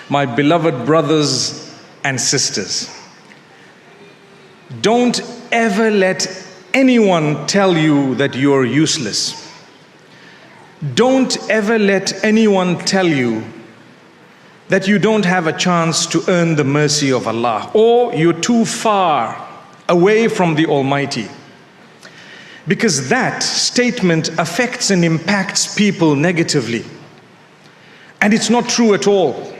my beloved brothers and sisters, don't ever let anyone tell you that you're useless. Don't ever let anyone tell you that you don't have a chance to earn the mercy of Allah, or you're too far away from the Almighty. Because that statement affects and impacts people negatively. And it's not true at all.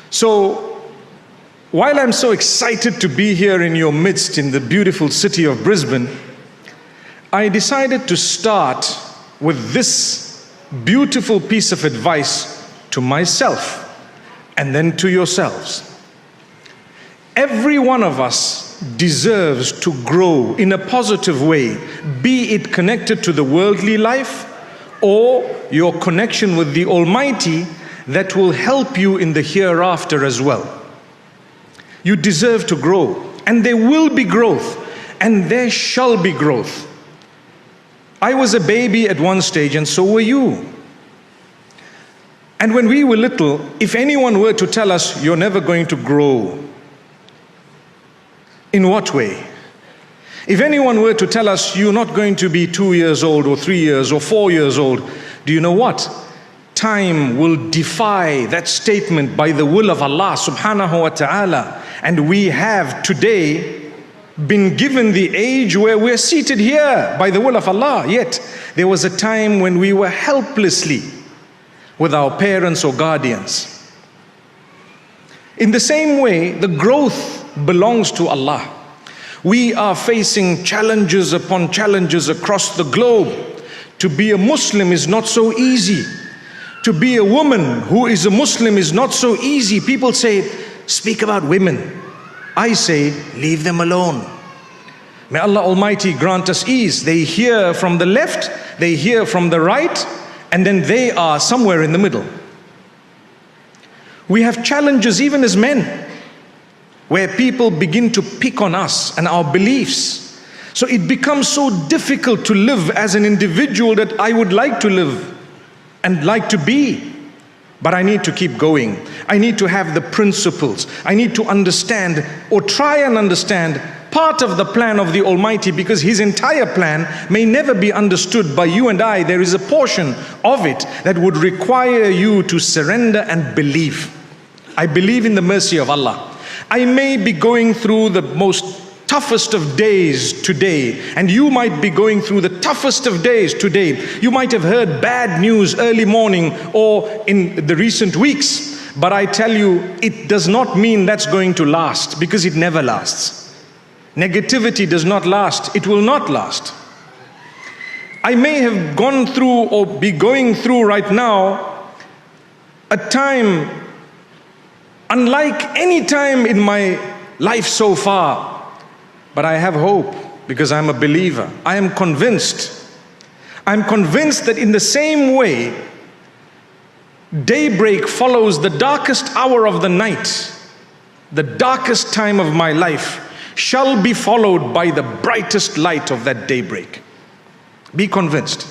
So, while I'm so excited to be here in your midst in the beautiful city of Brisbane, I decided to start with this beautiful piece of advice to myself and then to yourselves. Every one of us deserves to grow in a positive way, be it connected to the worldly life or your connection with the Almighty that will help you in the hereafter as well. You deserve to grow, and there will be growth, and there shall be growth. I was a baby at one stage, and so were you. And when we were little, if anyone were to tell us, you're never going to grow, in what way? If anyone were to tell us, you're not going to be 2 years old or 3 years or 4 years old, do you know what? Time will defy that statement by the will of Allah subhanahu wa ta'ala. And we have today been given the age where we're seated here by the will of Allah. Yet there was a time when we were helplessly with our parents or guardians. In the same way, the growth belongs to Allah. We are facing challenges upon challenges across the globe. To be a Muslim is not so easy. To be a woman who is a Muslim is not so easy. People say, speak about women. I say, leave them alone. May Allah Almighty grant us ease. They hear from the left, they hear from the right, and then they are somewhere in the middle. We have challenges even as men, where people begin to pick on us and our beliefs. So it becomes so difficult to live as an individual that I would like to live and like to be. But I need to keep going. I need to have the principles. I need to understand or try and understand part of the plan of the Almighty, because His entire plan may never be understood by you and I. There is a portion of it that would require you to surrender and believe. I believe in the mercy of Allah. I may be going through the most toughest of days today, and you might be going through the toughest of days today. You might have heard bad news early morning or in the recent weeks, but I tell you, it does not mean that's going to last, because it never lasts. Negativity does not last. It will not last. I may have gone through or be going through right now a time unlike any time in my life so far. But I have hope because I'm a believer. I am convinced. I'm convinced that in the same way, daybreak follows the darkest hour of the night. The darkest time of my life shall be followed by the brightest light of that daybreak. Be convinced.